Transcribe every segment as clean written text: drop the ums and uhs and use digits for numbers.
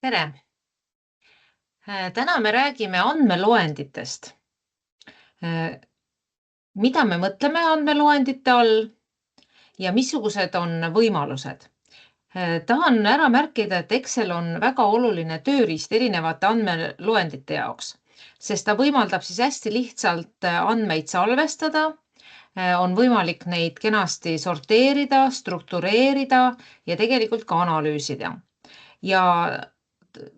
Tere! Täna me räägime andmeloenditest. Mida me mõtleme andmeloendite all ja missugused on võimalused? Tahan ära märkida, et Excel on väga oluline tööriist erinevate andmeloendite jaoks, sest ta võimaldab siis hästi lihtsalt andmeid salvestada, on võimalik neid kenasti sorteerida, struktureerida ja tegelikult ka analüüsida. Ja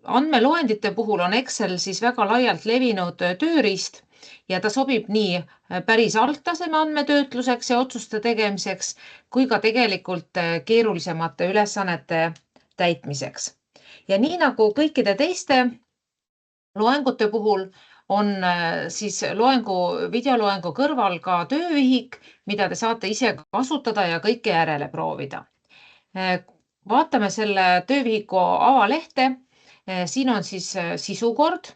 andmeloendite puhul on Excel siis väga laialt levinud tööriist ja ta sobib nii päris algtaseme andmetöötluseks ja otsuste tegemiseks kui ka tegelikult keerulisemate ülesannete täitmiseks. Ja nii nagu kõikide teiste loengute puhul on siis videoloengu kõrval ka töövihik, mida te saate ise kasutada ja kõike järele proovida. Vaatame selle töövihiku avalehte. Siin on siis sisukord,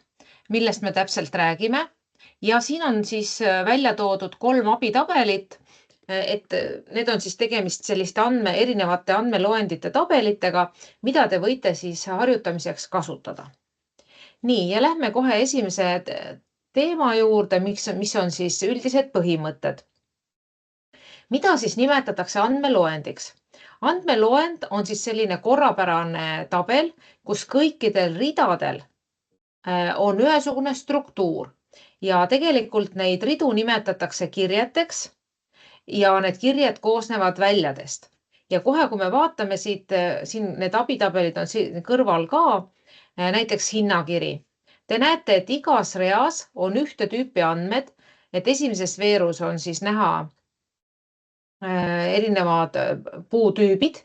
millest me täpselt räägime ja siin on siis välja toodud 3 abitabelit, et need on siis tegemist selliste erinevate andmeloendite tabelitega, mida te võite siis harjutamiseks kasutada. Nii, ja lähme kohe esimese teema juurde, mis on siis üldised põhimõtted. Mida siis nimetatakse andmeloendiks? Andmeloend on siis selline korrapärane tabel, kus kõikidel ridadel on ühesugune struktuur ja tegelikult neid ridu nimetatakse kirjeteks ja need kirjed koosnevad väljadest. Ja kohe, kui me vaatame siit, siin need abitabelid on siin kõrval ka, näiteks hinnakiri. Te näete, et igas reas on ühte tüüpi andmed, et esimeses veerus on siis näha erinevad puutüübid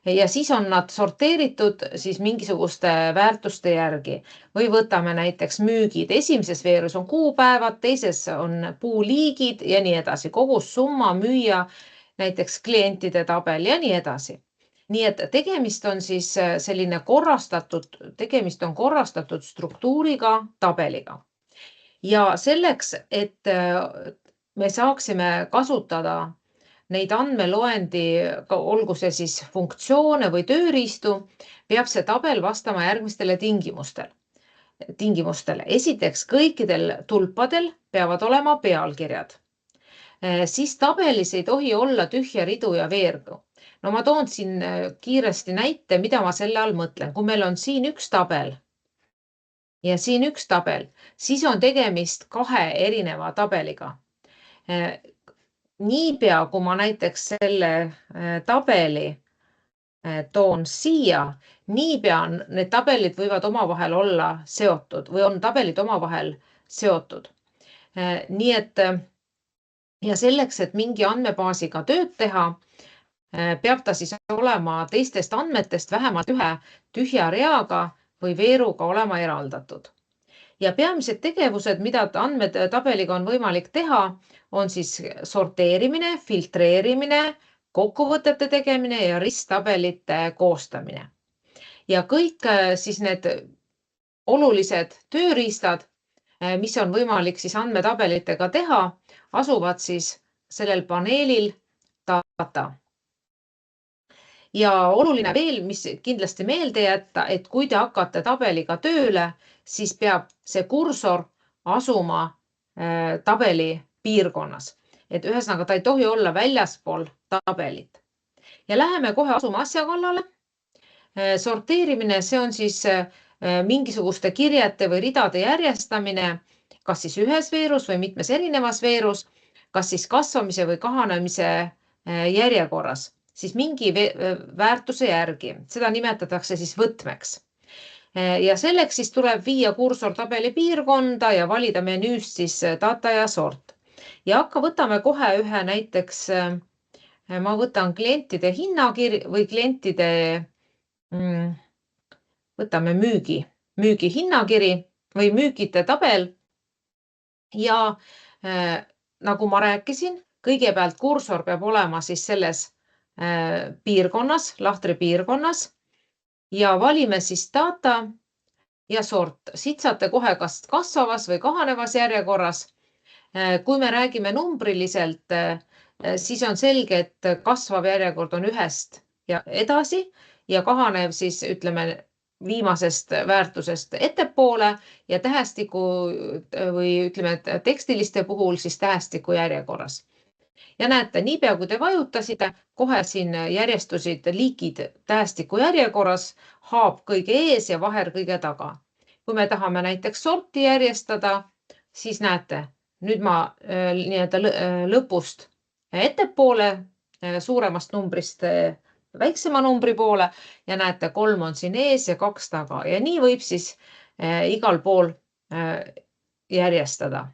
ja siis on nad sorteeritud siis mingisuguste väärtuste järgi. Või võtame näiteks müügid. Esimeses veerus on kuupäevad, teises on puuliigid ja nii edasi. Kogussumma, müüja, näiteks klientide tabel ja nii edasi. Nii et tegemist on siis selline korrastatud struktuuriga tabeliga. Ja selleks, et me saaksime kasutada neid andmeloendi, olgu see siis funktsioone või tööriistu, peab see tabel vastama järgmistele tingimustele. Esiteks, kõikidel tulpadel peavad olema pealkirjad. Siis tabelis ei tohi olla tühja ridu ja veergu. No ma toon siin kiiresti näite, mida ma selle all mõtlen. Kui meil on siin üks tabel ja siin üks tabel, siis on tegemist 2 erineva tabeliga. Niipea, kui ma näiteks selle tabeli toon siia, niipea need tabelid võivad omavahel olla seotud või on tabelid omavahel seotud. Nii et ja selleks, et mingi andmebaasiga tööd teha, peab ta siis olema teistest andmetest vähemalt ühe tühja reaga või veeruga olema eraldatud. Ja peamised tegevused, mida andmetabeliga on võimalik teha, on siis sorteerimine, filtreerimine, kokkuvõtete tegemine ja risttabelite koostamine. Ja kõik siis need olulised tööriistad, mis on võimalik siis andmetabelitega teha, asuvad siis sellel paneelil data. Ja oluline veel, mis kindlasti meelde jätta, et kui te hakkate tabeliga tööle, siis peab see kursor asuma tabeli piirkonnas. Et ühesõnaga, ta ei tohi olla väljaspool tabelit. Ja läheme kohe asuma asja kallale. Sorteerimine, see on siis mingisuguste kirjete või ridade järjestamine, kas siis ühes veerus või mitmes erinevas veerus, kas siis kasvamise või kahanemise järjekorras, siis mingi väärtuse järgi. Seda nimetatakse siis võtmeks. Ja selleks siis tuleb viia kursor tabeli piirkonda ja valida menüüst siis data ja sort. Ja võtame kohe ühe näiteks, ma võtan klientide hinnakiri või klientide, võtame müügi hinnakiri või müügite tabel. Ja nagu ma rääkisin, kõigepealt kursor peab olema siis selles piirkonnas, lahtri piirkonnas. Ja valime siis data ja sort. Siit saate kohe kas kasvavas või kahanevas järjekorras. Kui me räägime numbriliselt, siis on selge, et kasvav järjekord on 1-st ja edasi ja kahanev siis ütleme viimasest väärtusest ettepoole ja tähestiku või ütleme, et tekstiliste puhul siis tähestiku järjekorras. Ja näete, niipea kui te vajutasite, kohe siin järjestusid liigid tähestiku järjekorras, haab kõige ees ja vaher kõige taga. Kui me tahame näiteks sorti järjestada, siis näete, nüüd ma nii-öelda lõpust ettepoole, suuremast numbrist väiksema numbri poole ja näete, 3 on siin ees ja 2 taga ja nii võib siis igal pool järjestada.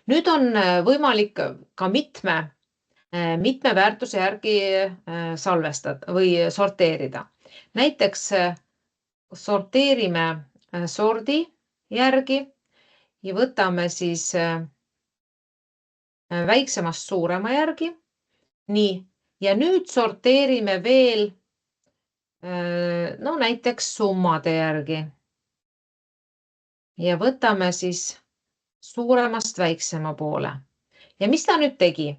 Nüüd on võimalik ka mitme väärtuse järgi salvestada või sorteerida. Näiteks sorteerime sordi järgi ja võtame siis väiksemast suurema järgi. Nii, ja nüüd sorteerime veel no näiteks summade järgi. Ja võtame siis suuremast väiksema poole. Ja mis ta nüüd tegi?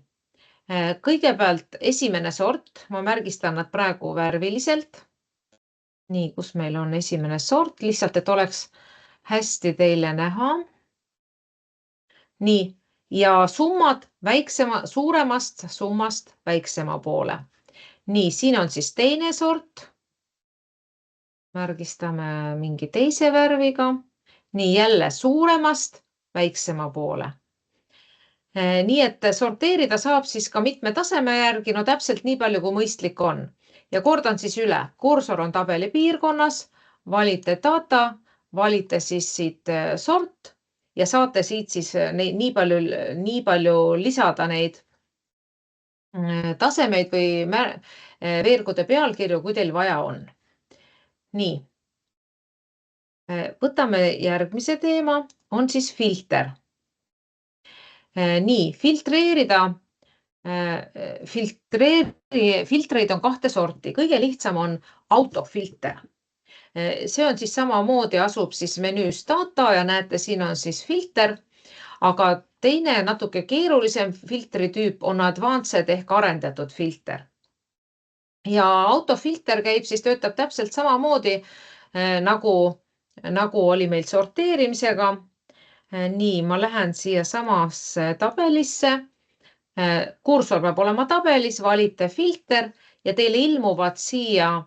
Kõigepealt esimene sort, ma märgistan nad praegu värviliselt. Nii, kus meil on esimene sort, lihtsalt, et oleks hästi teile näha. Nii, ja summad suuremast summast väiksema poole. Nii, siin on siis teine sort. Märgistame mingi teise värviga. Nii, jälle suuremast väiksema poole. Nii et sorteerida saab siis ka mitme taseme järgi, no täpselt nii palju, kui mõistlik on. Ja kordan siis üle, kursor on tabeli piirkonnas, valite data, valite siis siit sort ja saate siit siis nii palju lisada neid tasemeid või veergude pealkirju, kui teil vaja on. Nii, võtame järgmise teema, on siis filter. Nii, filtreid on 2 sorti. Kõige lihtsam on autofilter. See on siis samamoodi asub siis menüüs data ja näete, siin on siis filter, aga teine natuke keerulisem filtri tüüp on advanced ehk arendatud filter. Ja autofilter töötab täpselt samamoodi nagu oli meil sorteerimisega. Nii, ma lähen siia samasse tabelisse. Kursor peab olema tabelis, valite filter ja teile ilmuvad siia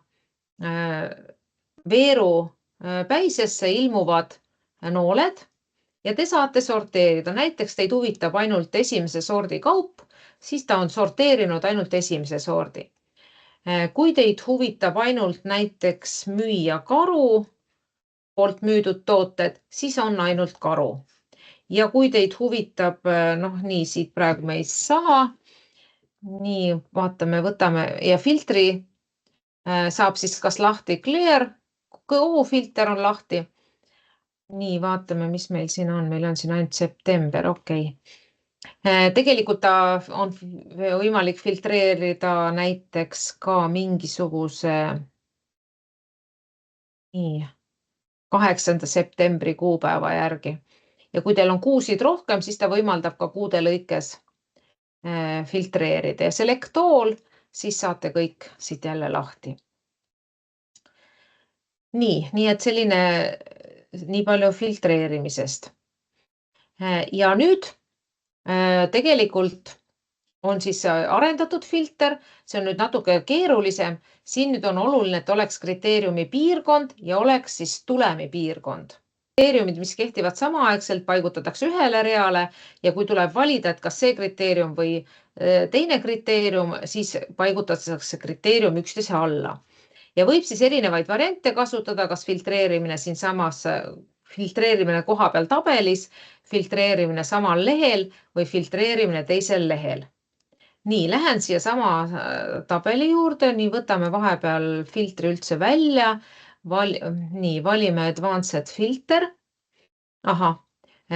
veeru päisesse ilmuvad nooled ja te saate sorteerida. Näiteks teid huvitab ainult esimese sordi kaup, siis ta on sorteerinud ainult esimese sordi. Kui teid huvitab ainult näiteks müüja karu poolt müüdud tooted, siis on ainult karu. Ja kui teid huvitab, nii siit praegu me ei saa. Nii, vaatame, võtame ja filtri saab siis kas lahti clear, kogu filter on lahti. Nii, vaatame, mis meil siin on. Meil on siin ainult september, okei. Tegelikult ta on võimalik filtreerida näiteks ka mingisuguse 8. septembri kuupäeva järgi. Ja kui teil on kuusid rohkem, siis ta võimaldab ka kuude lõikes filtreerida ja select all, siis saate kõik siit jälle lahti. Nii et selline nii palju filtreerimisest. Ja nüüd tegelikult on siis arendatud filter, see on nüüd natuke keerulisem. Siin nüüd on oluline, et oleks kriteeriumi piirkond ja oleks siis tulemi piirkond. Kriteeriumid, mis kehtivad samaaegselt, paigutatakse ühele reale ja kui tuleb valida, et kas see kriteerium või teine kriteerium, siis paigutatakse kriteerium üksteise alla. Ja võib siis erinevaid variante kasutada, kas filtreerimine siinsamas filtreerimine koha peal tabelis, filtreerimine samal lehel või filtreerimine teisel lehel. Nii, lähen siia sama tabeli juurde, nii võtame vahepeal filtri üldse välja. Nii, valime advanced filter.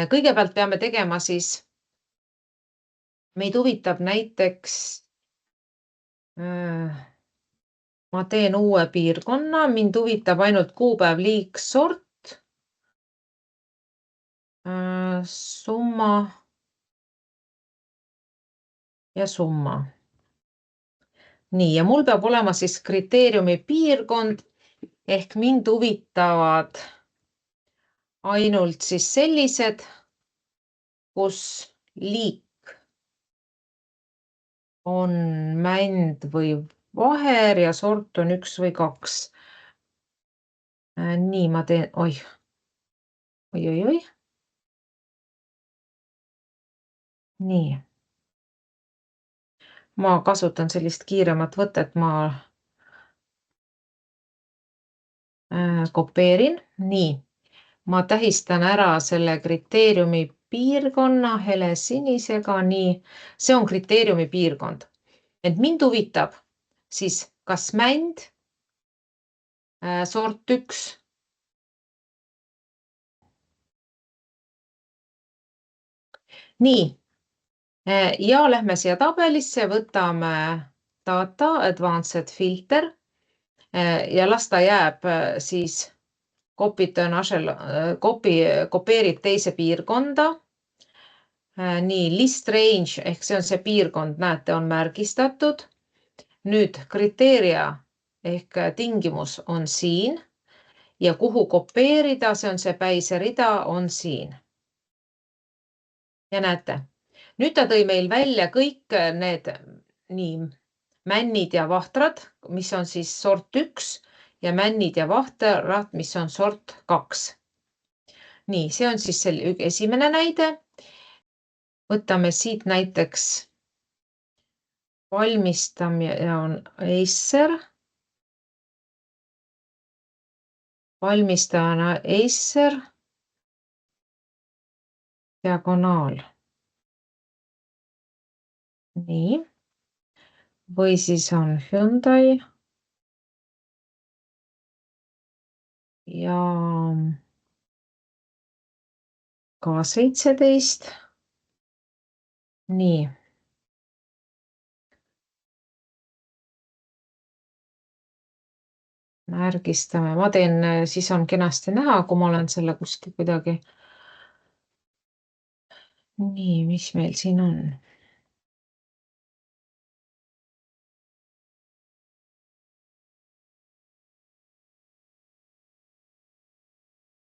Kõigepealt peame tegema siis, meid huvitab näiteks, ma teen uue piirkonna, mind huvitab ainult kuupäev, liik, sort. Summa ja summa. Nii, ja mul peab olema siis kriteeriumi piirkond ehk mind huvitavad ainult siis sellised, kus liik on mänd või vaher ja sort on 1 või 2. Nii ma teen, oih, oi. Nii. Ma kasutan sellist kiiremat võtet, ma kopeerin, nii. Ma tähistan ära selle kriteeriumi piirkonna helesinisega, nii. See on kriteeriumi piirkond. Et mind huvitab siis kas mänd, sort 1. Nii. Ja lähme siia tabelisse, võtame data, advanced filter ja las ta jääb siis kopeerib teise piirkonda. Nii, list range ehk see on see piirkond, näete, on märgistatud. Nüüd kriteeria ehk tingimus on siin ja kuhu kopeerida, see on see päiserida, on siin. Ja näete, nüüd ta tõi meil välja kõik need nii männid ja vahtrad, mis on siis sort 1 ja männid ja vahtrad, mis on sort 2. Nii, see on siis selle esimene näide. Võtame siit näiteks valmistaja on Acer. Valmistajana Acer. Diagonaal. Nii. Või siis on Hyundai. Ja K17. Nii. Märgistame, ma teen, siis on kenasti näha, kui ma olen selle kuskil kuidagi. Nii, mis meil siin on?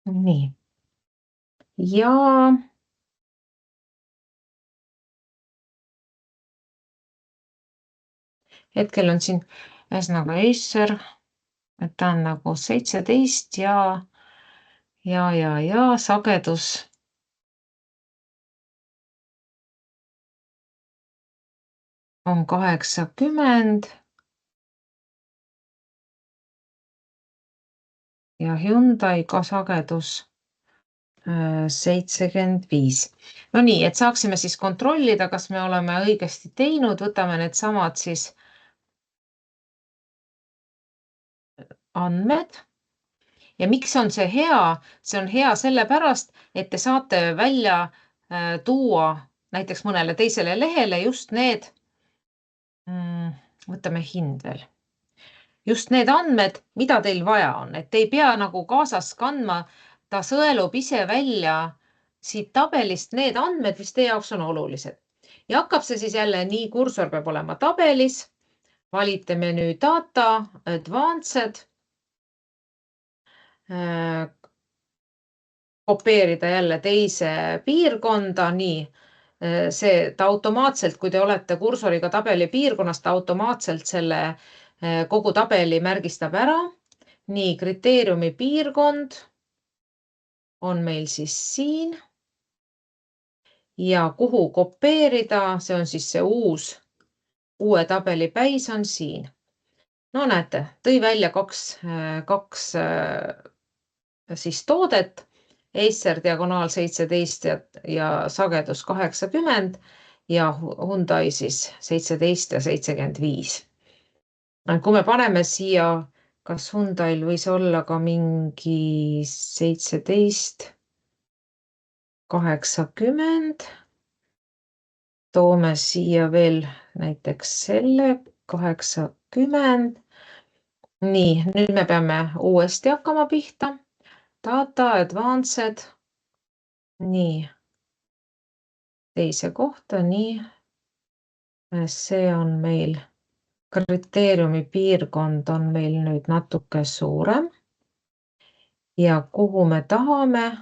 Nii. Ja hetkel on siin ühesõnaga Acer, et ta on nagu 17 ja sagedus on 80 ja Hyundai ka sagedus 75. No nii, et saaksime siis kontrollida, kas me oleme õigesti teinud, võtame need samad siis andmed. Ja miks on see hea? See on hea sellepärast, et te saate välja tuua näiteks mõnele teisele lehele just need, võtame hind veel. Just need andmed, mida teil vaja on, et te ei pea nagu kaasas kandma, ta sõelub ise välja siit tabelist need andmed, mis teie jaoks on olulised. Ja hakkab see siis jälle nii, kursor peab olema tabelis, valite menüü data, advanced, kopeerida jälle teise piirkonda, nii. Ta automaatselt, kui te olete kursoriga tabeli piirkonnas, ta automaatselt selle kogu tabeli märgistab ära. Nii, kriteeriumi piirkond on meil siis siin. Ja kuhu kopeerida, see on siis see uue tabeli päis on siin. No näete, tõi välja kaks siis toodet. Acer diagonaal 17 ja sagedus 80 ja Hyundai siis 17 ja 75. Kui me paneme siia, kas Hyundail võis olla ka mingi 17, 80. Toome siia veel näiteks selle 80. Nii, nüüd me peame uuesti hakkama pihta. Data, advanced, nii, teise kohta, nii, see on meil, kriteeriumi piirkond on meil nüüd natuke suurem. ja kuhu me tahame,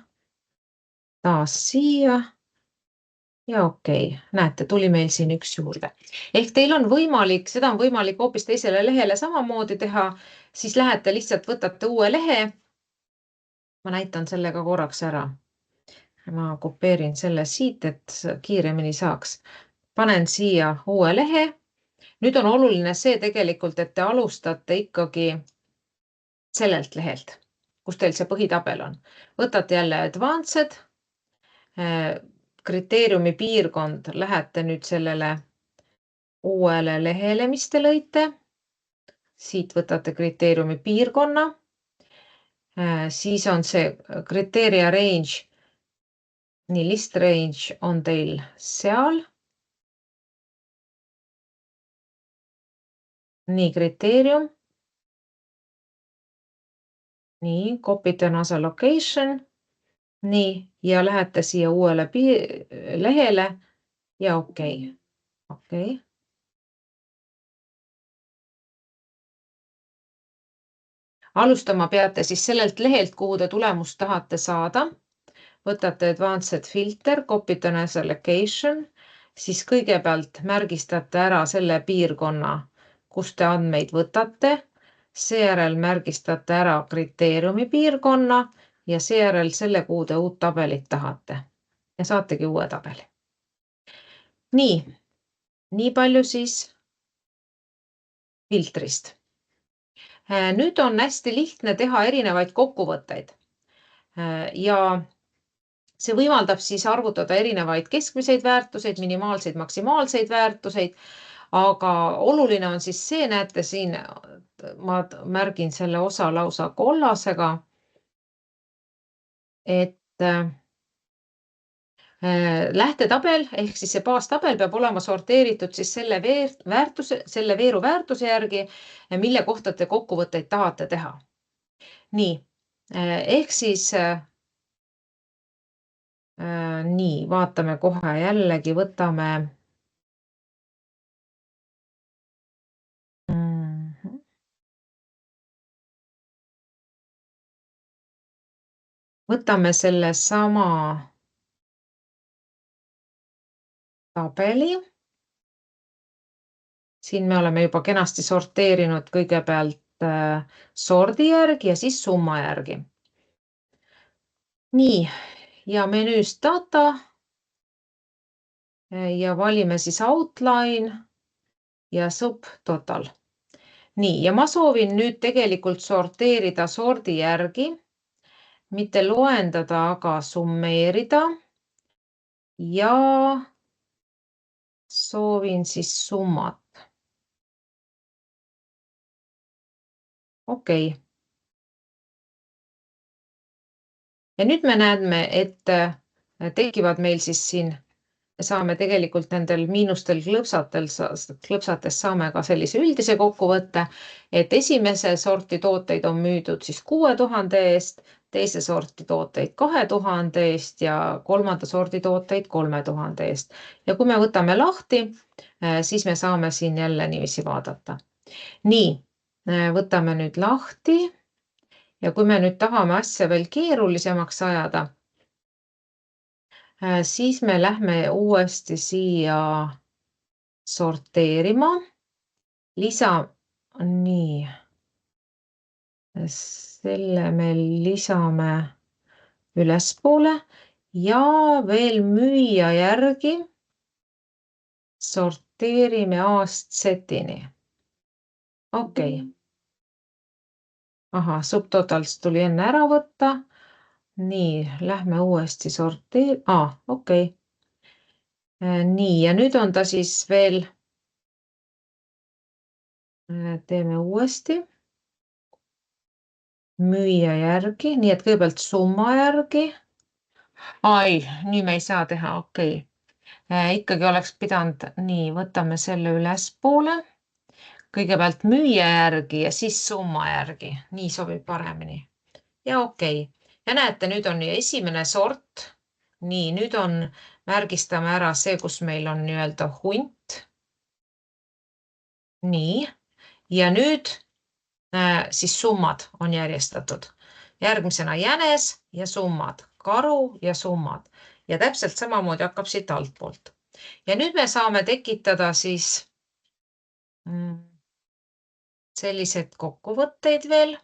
taas siia ja okei. Näete, tuli meil siin üks juurde. Ehk teil on võimalik, seda on võimalik hoopis teisele lehele samamoodi teha, siis lähete lihtsalt võtate uue lehe. Ma näitan selle ka korraks ära. Ma kopeerin selle siit, et kiiremini saaks. Panen siia uue lehe. Nüüd on oluline see tegelikult, et te alustate ikkagi sellelt lehelt, kus teil see põhitabel on. Võtate jälle Advanced, kriteeriumi piirkond, lähete nüüd sellele uuele lehele, mis te lõite. Siit võtate kriteeriumi piirkonna. Siis on see kriteeria range, nii list range on teil seal. Nii kriteerium. Nii, copy to another location. Nii, ja lähete siia uuele lehele ja okei. Okei. Alustama peate siis sellelt lehelt, kuhu te tulemust tahate saada. Võtate Advanced Filter, copy to another location, siis kõigepealt märgistate ära selle piirkonna, kus te andmeid võtate. Seejärel märgistate ära kriteeriumi piirkonna ja seejärel selle, kuhu te uut tabelit tahate. Ja saategi uue tabeli. Nii palju siis filtrist. Nüüd on hästi lihtne teha erinevaid kokkuvõtteid. Ja see võimaldab siis arvutada erinevaid keskmiseid väärtuseid, minimaalseid, maksimaalseid väärtuseid. Aga oluline on siis see, näete siin, ma märgin selle osa lausa kollasega, et lähtetabel ehk siis see baastabel peab olema sorteeritud siis selle veeru väärtuse järgi, mille kohta te kokkuvõtteid tahate teha. Nii, ehk siis nii, vaatame kohe jällegi, võtame selle sama tabeli. Siin me oleme juba kenasti sorteerinud kõigepealt sordi järgi ja siis summa järgi. Nii, ja menüüs data ja valime siis outline ja subtotal. Nii, ja ma soovin nüüd tegelikult sorteerida sordi järgi, mitte loendada, aga summeerida ja soovin siis summat. Okei. Ja nüüd me näeme, et tekivad meil siis siin, saame tegelikult nendel miinustel klõpsates saame ka sellise üldise kokkuvõtte, et esimese sorti tooteid on müüdud siis 6000 eest, teise sorti tooteid 2000 eest ja kolmanda sordi tooteid 3000 eest. Ja kui me võtame lahti, siis me saame siin jälle niiviisi vaadata. Nii, võtame nüüd lahti ja kui me nüüd tahame asja veel keerulisemaks ajada, siis me lähme uuesti siia sorteerima. Nii, selle me lisame ülespoole ja veel müüja järgi sorteerime A-st Z-ini. Okei. Ahah, subtotals tuli enne ära võtta. Nii, lähme uuesti okei. Nii, ja nüüd on ta siis veel, teeme uuesti. Müüja järgi, nii et kõigepealt summa järgi. Ai, nii me ei saa teha, okei. Ikkagi oleks pidanud, nii, võtame selle ülespoole. Kõigepealt müüja järgi ja siis summa järgi. Nii sobib paremini. Ja okei. Ja näete, nüüd on esimene sort. Nii, nüüd on, märgistame ära see, kus meil on nii-öelda hunt. Nii, ja nüüd siis summad on järjestatud. Järgmisena jänes ja summad, karu ja summad. Ja täpselt samamoodi hakkab siit altpoolt. Ja nüüd me saame tekitada siis sellised kokkuvõtteid veel,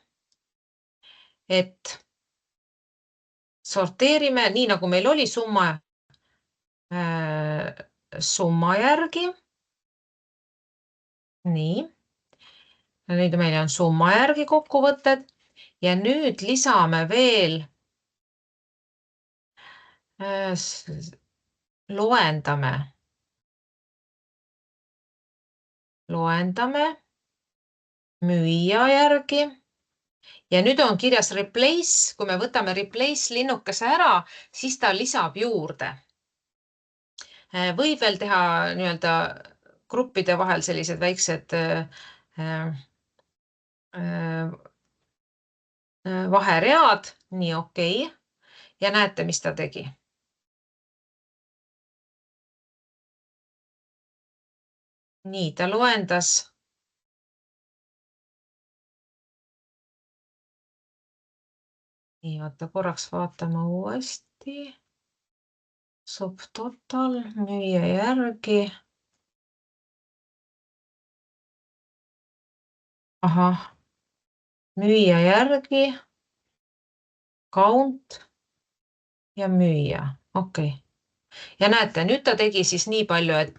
et sorteerime nii, nagu meil oli summa järgi. Nii. Nüüd meil on summa järgi kokkuvõtted ja nüüd lisame veel loendame müüja järgi ja nüüd on kirjas replace, kui me võtame replace linnukese ära, siis ta lisab juurde. Võib veel teha nii-öelda gruppide vahel sellised väiksed vaheread, nii okei. Ja näete, mis ta tegi. Nii, ta loendas. Nii, oota, korraks vaatame uuesti. Subtotal, müüja järgi. Ahah, müüja järgi, count ja müüja. Okei. Ja näete, nüüd ta tegi siis nii palju, et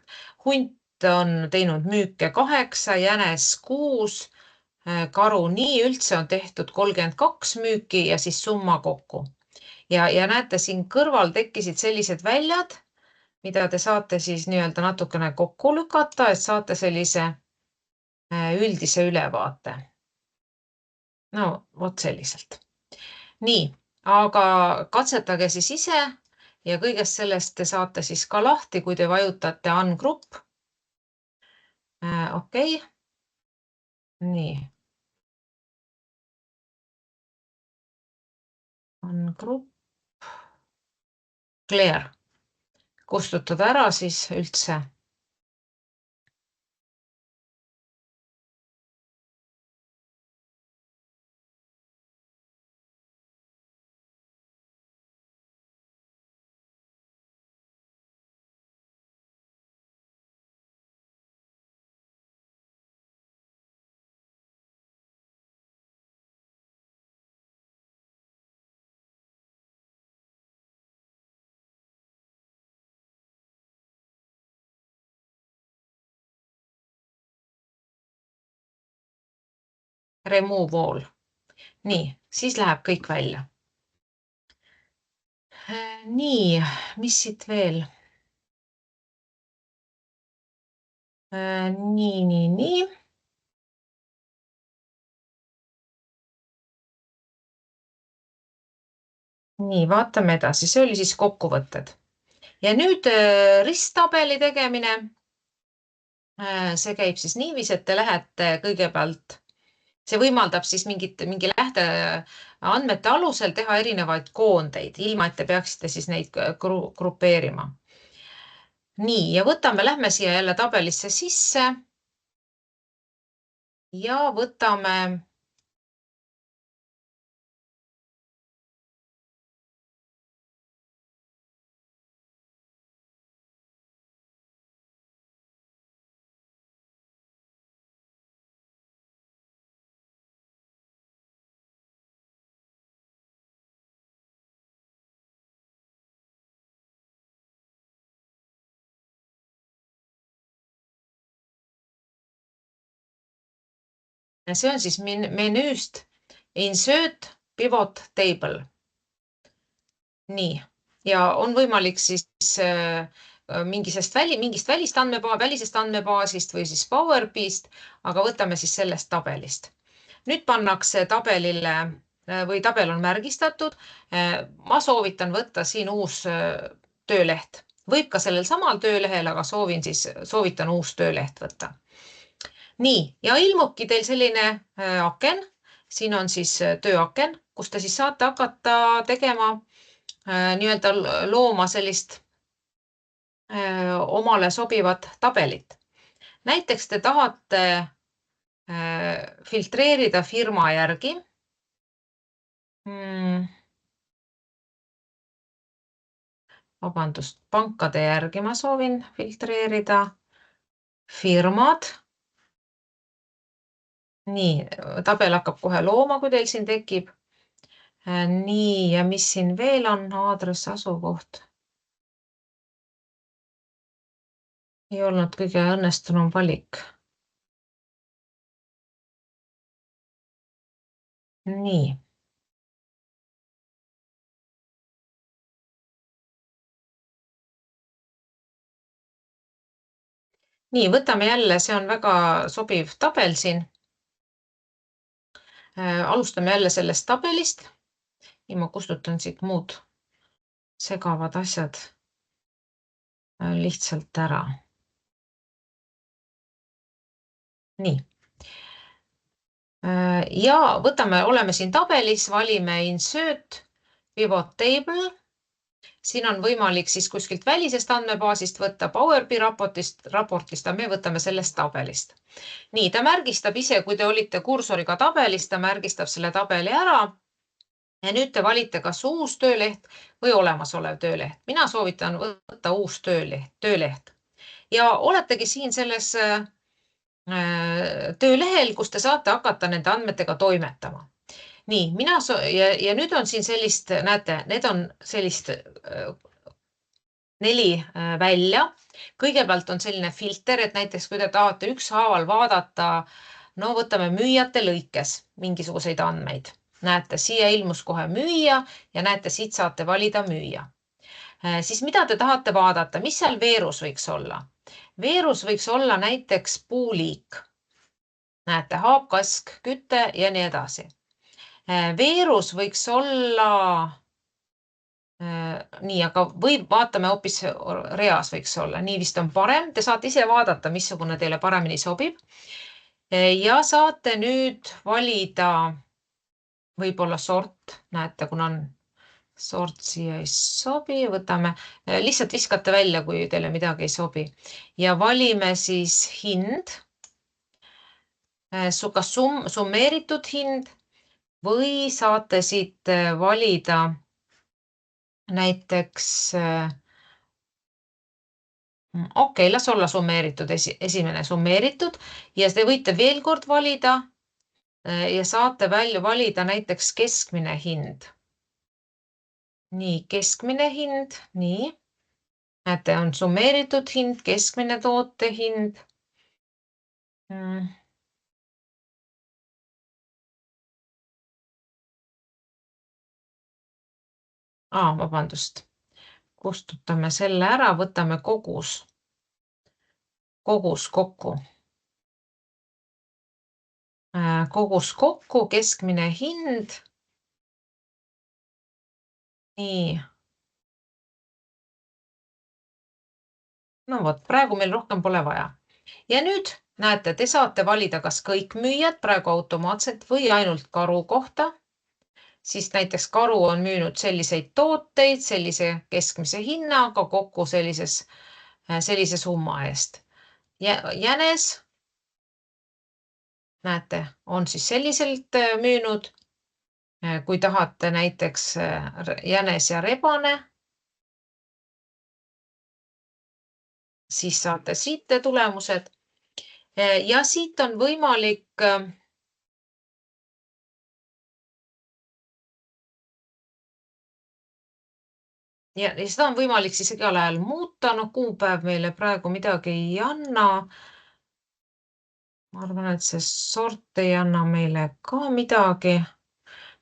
hunt on teinud müüke 8, jänes 6, karu nii üldse on tehtud 32 müüki ja siis summa kokku. Ja näete, siin kõrval tekkisid sellised väljad, mida te saate siis nii-öelda natukene kokku lükata, et saate sellise üldise ülevaate. No, vot selliselt. Nii, aga katsetage siis ise ja kõigest sellest te saate siis ka lahti, kui te vajutate Ungroup. Okei. Nii. Ungroup. Clear. Kustutada ära siis üldse. Remove all. Nii, siis läheb kõik välja. Nii, mis siit veel? Nii. Nii, vaatame edasi. See oli siis kokkuvõtted. Ja nüüd risttabeli tegemine. See käib siis niiviisi, et te lähete kõigepealt, see võimaldab siis mingi lähteandmete alusel teha erinevaid koondeid, ilma et te peaksite siis neid grupeerima. Nii, ja lähme siia jälle tabelisse sisse ja võtame see on siis menüüst Insert Pivot Table. Nii, ja on võimalik siis mingist välisest andmebaasist või siis PowerBist, aga võtame siis sellest tabelist. Nüüd pannakse tabelile või tabel on märgistatud. Ma soovitan võtta siin uus tööleht. Võib ka sellel samal töölehel, aga soovitan uus tööleht võtta. Nii, ja ilmubki teil selline aken. Siin on siis tööaken, kus te siis saate hakata tegema nii-öelda looma sellist omale sobivat tabelit. Näiteks te tahate filtreerida firma järgi. Mm, vabandust, pankade järgi ma soovin filtreerida. Firmad. Nii, tabel hakkab kohe looma, kui teil siin tekib. Nii, ja mis siin veel on? Aadress, asukoht. Ei olnud kõige õnnestunum valik. Nii. Nii, võtame jälle, see on väga sobiv tabel siin. Alustame jälle sellest tabelist. Ja ma kustutan siit muud segavad asjad lihtsalt ära. Nii. Ja võtame, oleme siin tabelis, valime Insert, Pivot Table. Siin on võimalik siis kuskilt välisest andmebaasist võtta Power BI raportist, aga me võtame sellest tabelist. Nii, ta märgistab ise, kui te olite kursoriga tabelis, ta märgistab selle tabeli ära. Ja nüüd te valite kas uus tööleht või olemasolev tööleht. Mina soovitan võtta uus tööleht. Ja oletegi siin selles töölehel, kus te saate hakata nende andmetega toimetama. Nii, ja nüüd on siin sellist, näete, need on sellist 4 välja. Kõigepealt on selline filter, et näiteks kui te tahate ükshaaval vaadata, no võtame müüjate lõikes mingisuguseid andmeid. Näete, siia ilmus kohe müüja ja näete, siit saate valida müüja. Siis mida te tahate vaadata, mis seal veerus võiks olla? Veerus võiks olla näiteks puuliik. Näete, haapkask, küte ja nii edasi. Veerus võiks olla, nii, aga vaatame hoopis reas võiks olla. Nii vist on parem. Te saate ise vaadata, missugune teile paremini sobib. Ja saate nüüd valida võib-olla sort. Näete, kuna on sort siia ei sobi, võtame, lihtsalt viskate välja, kui teile midagi ei sobi. Ja valime siis hind, kas summeeritud hind või saate siit valida näiteks, okei, las olla summeeritud, esimene summeeritud ja te võite veel kord valida ja saate välja valida näiteks keskmine hind. Nii, keskmine hind, nii. Näete, on summeeritud hind, keskmine toote hind. Vabandust. Kustutame selle ära, võtame kogus kokku. Kogus kokku, keskmine hind. Nii. No vot, praegu meil rohkem pole vaja. Ja nüüd näete, te saate valida kas kõik müüjad praegu automaatselt või ainult karu kohta. Siis näiteks karu on müünud selliseid tooteid, sellise keskmise hinnaga kokku sellise summa eest. Jänes, näete, on siis selliselt müünud. Kui tahate näiteks jänes ja rebane, siis saate siit tulemused. Ja siit on võimalik ja seda on võimalik siis igal ajal muuta. No kuupäev meile praegu midagi ei anna. Ma arvan, et see sort ei anna meile ka midagi.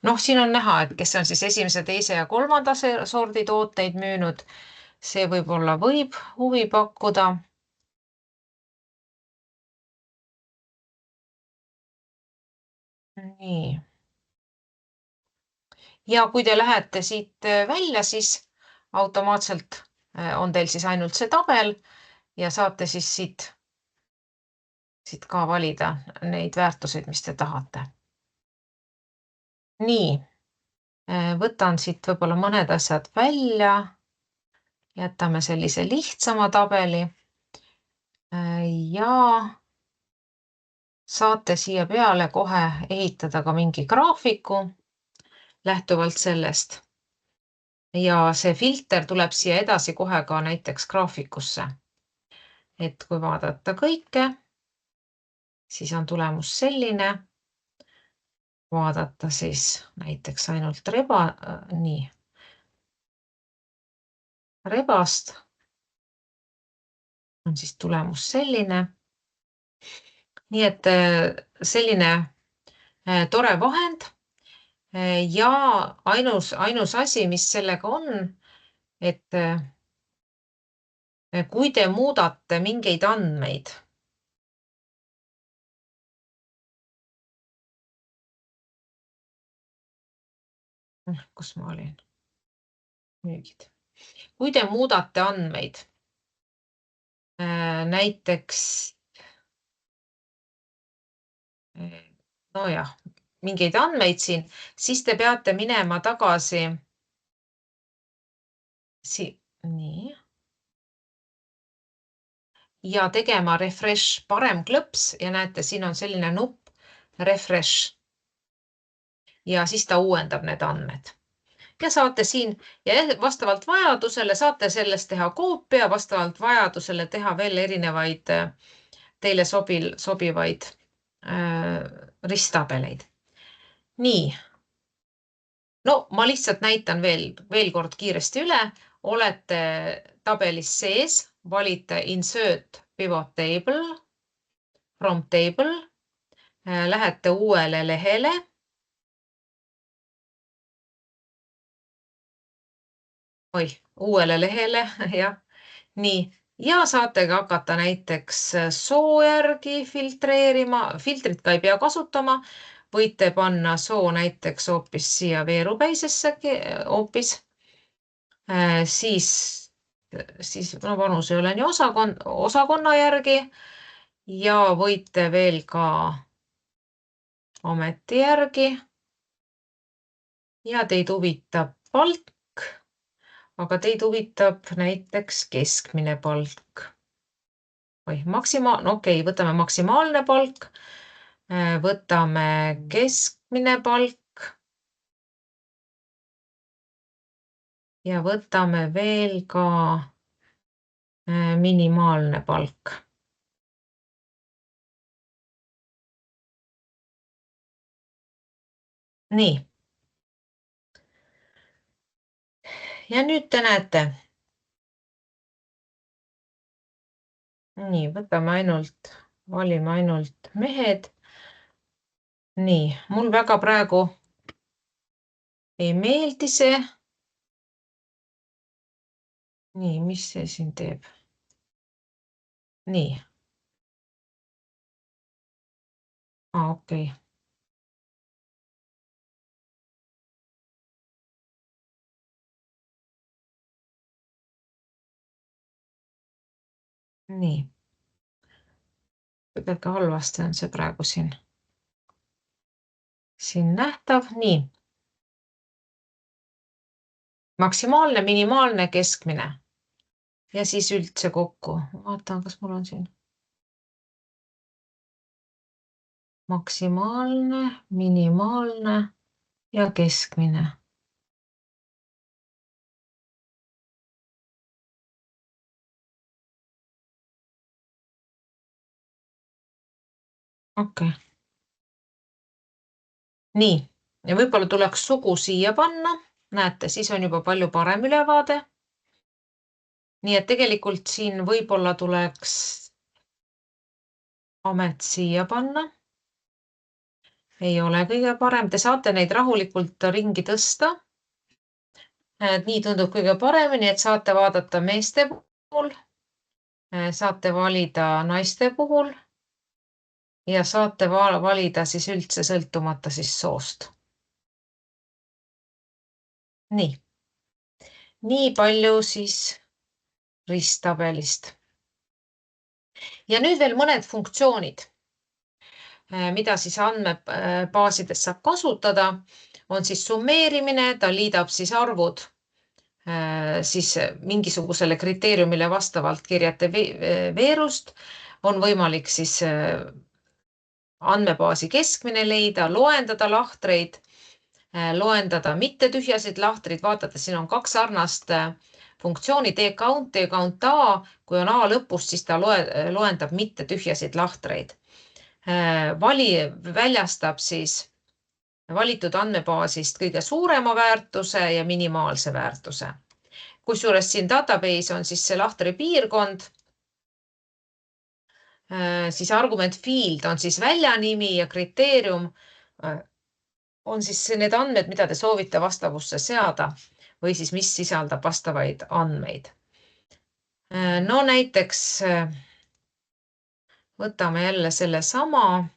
Noh, siin on näha, et kes on siis esimese, teise ja kolmanda sordi tooteid müünud. See võib-olla võib huvi pakkuda. Nii. Ja kui te lähete siit välja, siis automaatselt on teil siis ainult see tabel ja saate siis siit ka valida neid väärtuseid, mis te tahate. Nii, võtan siit võib-olla mõned asjad välja. Jätame sellise lihtsama tabeli ja saate siia peale kohe ehitada ka mingi graafiku. lähtuvalt sellest. Ja see filter tuleb siia edasi kohe ka näiteks graafikusse. Et kui vaadata kõike, siis on tulemus selline. Vaadata siis näiteks ainult rebast on siis tulemus selline. Nii et selline tore vahend ja ainus asi, mis sellega on, et kui te muudate mingeid andmeid, kus ma olin, müügid, kui te muudate andmeid, näiteks nojah, mingeid andmeid siin, siis te peate minema tagasi. Nii. Ja tegema refresh parem klõps ja näete, siin on selline nupp refresh. Ja siis ta uuendab need andmed. Ja saate siin ja vastavalt vajadusele saate sellest teha koopia, vastavalt vajadusele teha veel erinevaid teile sobivaid risttabeleid. Nii. No ma lihtsalt näitan veel kord kiiresti üle. Olete tabelis sees, valite Insert Pivot Table, From Table, lähete uuele lehele. Uuele lehele, jah. Nii, ja saate ka hakata näiteks soo järgi filtreerima. Filtrit ka ei pea kasutama. Võite panna soo näiteks hoopis siia veerupäisesse hoopis. Siis no vanus ei ole nii osakonna järgi ja võite veel ka ameti järgi. Ja teid huvitab palk, aga teid huvitab näiteks keskmine palk. Okei, võtame maksimaalne palk, võtame keskmine palk ja võtame veel ka minimaalne palk. Nii. Ja nüüd te näete. Nii, valime ainult mehed. Nii, mul väga praegu ei meeldi see. Nii, mis see siin teeb? Nii. Okei. Nii. Kuidagi halvasti on see praegu siin nähtav. Nii. Maksimaalne, minimaalne, keskmine. Ja siis üldse kokku. Vaatan, kas mul on siin. Maksimaalne, minimaalne ja keskmine. Okei. Nii, ja võib-olla tuleks sugu siia panna. Näete, siis on juba palju parem ülevaade. Nii et tegelikult siin võib-olla tuleks amet siia panna. Ei ole kõige parem. Te saate neid rahulikult ringi tõsta. Nii tundub kõige paremini, et saate vaadata meeste puhul. Saate valida naiste puhul. Ja saate valida siis üldse sõltumata siis soost. Nii. Nii palju siis risttabelist. Ja nüüd veel mõned funktsioonid, mida siis andmebaasides saab kasutada, on siis summeerimine, ta liidab siis arvud siis mingisugusele kriteeriumile vastavalt kirjate veerust, on võimalik siis andmebaasi keskmine leida, loendada lahtreid, loendada mittetühjasid lahtreid. Vaatate, siin on 2 sarnast funktsiooni dcount, dcount A. Kui on A lõpus, siis ta loendab mittetühjasid lahtreid. Väljastab siis valitud andmebaasist kõige suurema väärtuse ja minimaalse väärtuse. Kusjuures siin database on siis see lahtri piirkond. Siis argument field on siis väljanimi ja kriteerium on siis need andmed, mida te soovite vastavusse seada või siis mis sisaldab vastavaid andmeid. No näiteks võtame jälle selle sama.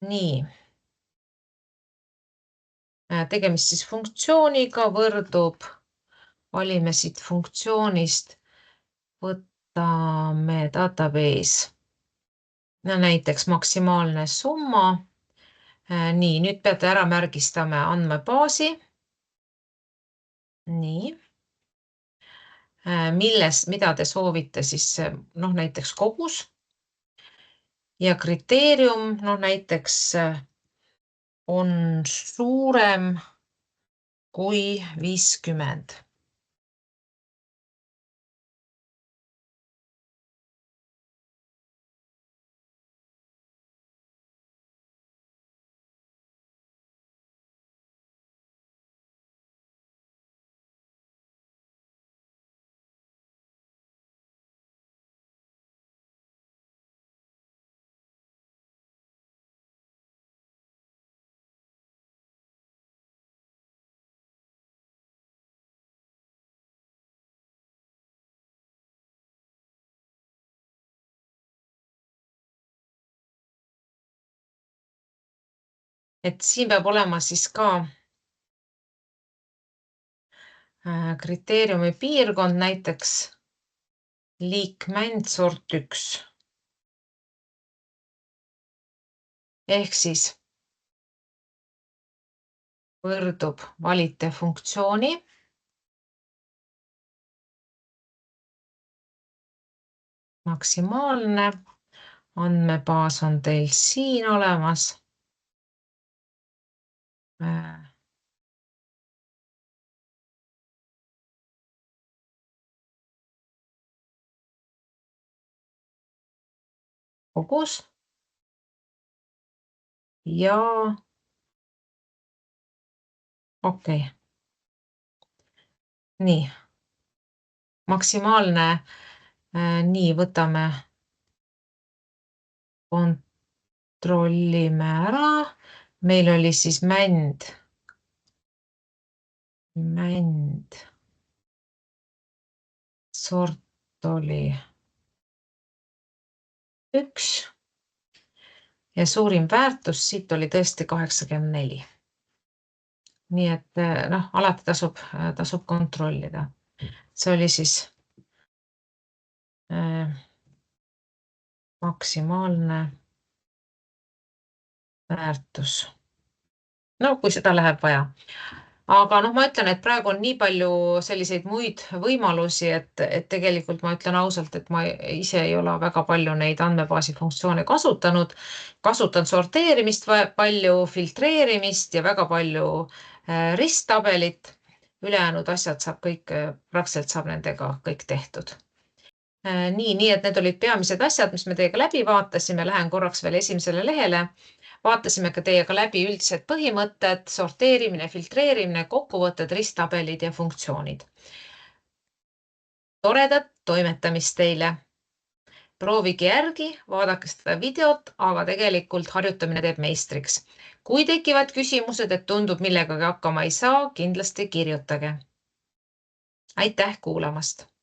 Nii. Tegemist siis funktsiooniga võrdub, valime siit funktsioonist, võtame database. No näiteks maksimaalne summa. Nii, nüüd peate ära märgistama andmebaasi. Nii. Mida te soovite siis, näiteks kogus. Ja kriteerium, näiteks on suurem kui 50. Et siin peab olema siis ka kriteeriumi piirkond, näiteks liikmänd sort 1. Ehk siis võrdub valite funktsiooni. Maksimaalne andmebaas on teil siin olemas. Kogus. Ja okei. Nii. Maksimaalne. Nii, võtame. Kontrollime ära. Meil oli siis mänd. Sort oli 1. Ja suurim väärtus siit oli tõesti 84. Nii et alati tasub kontrollida. See oli siis maksimaalne väärtus. Kui seda läheb vaja. Aga ma ütlen, et praegu on nii palju selliseid muid võimalusi, et tegelikult ma ütlen ausalt, et ma ise ei ole väga palju neid andmebaasi funktsioone kasutanud. Kasutan sorteerimist palju, filtreerimist ja väga palju risttabelit. Ülejäänud asjad praktiliselt saab nendega kõik tehtud. Nii, et need olid peamised asjad, mis me teiega läbi vaatasime. Lähen korraks veel esimesele lehele. Vaatasime ka teiega läbi üldised põhimõtted, sorteerimine, filtreerimine, kokkuvõtted, risttabelid ja funktsioonid. Toredat toimetamist teile. Proovige järgi, vaadake seda videot, aga tegelikult harjutamine teeb meistriks. Kui tekivad küsimused, et tundub millegagi hakkama ei saa, kindlasti kirjutage. Aitäh kuulamast!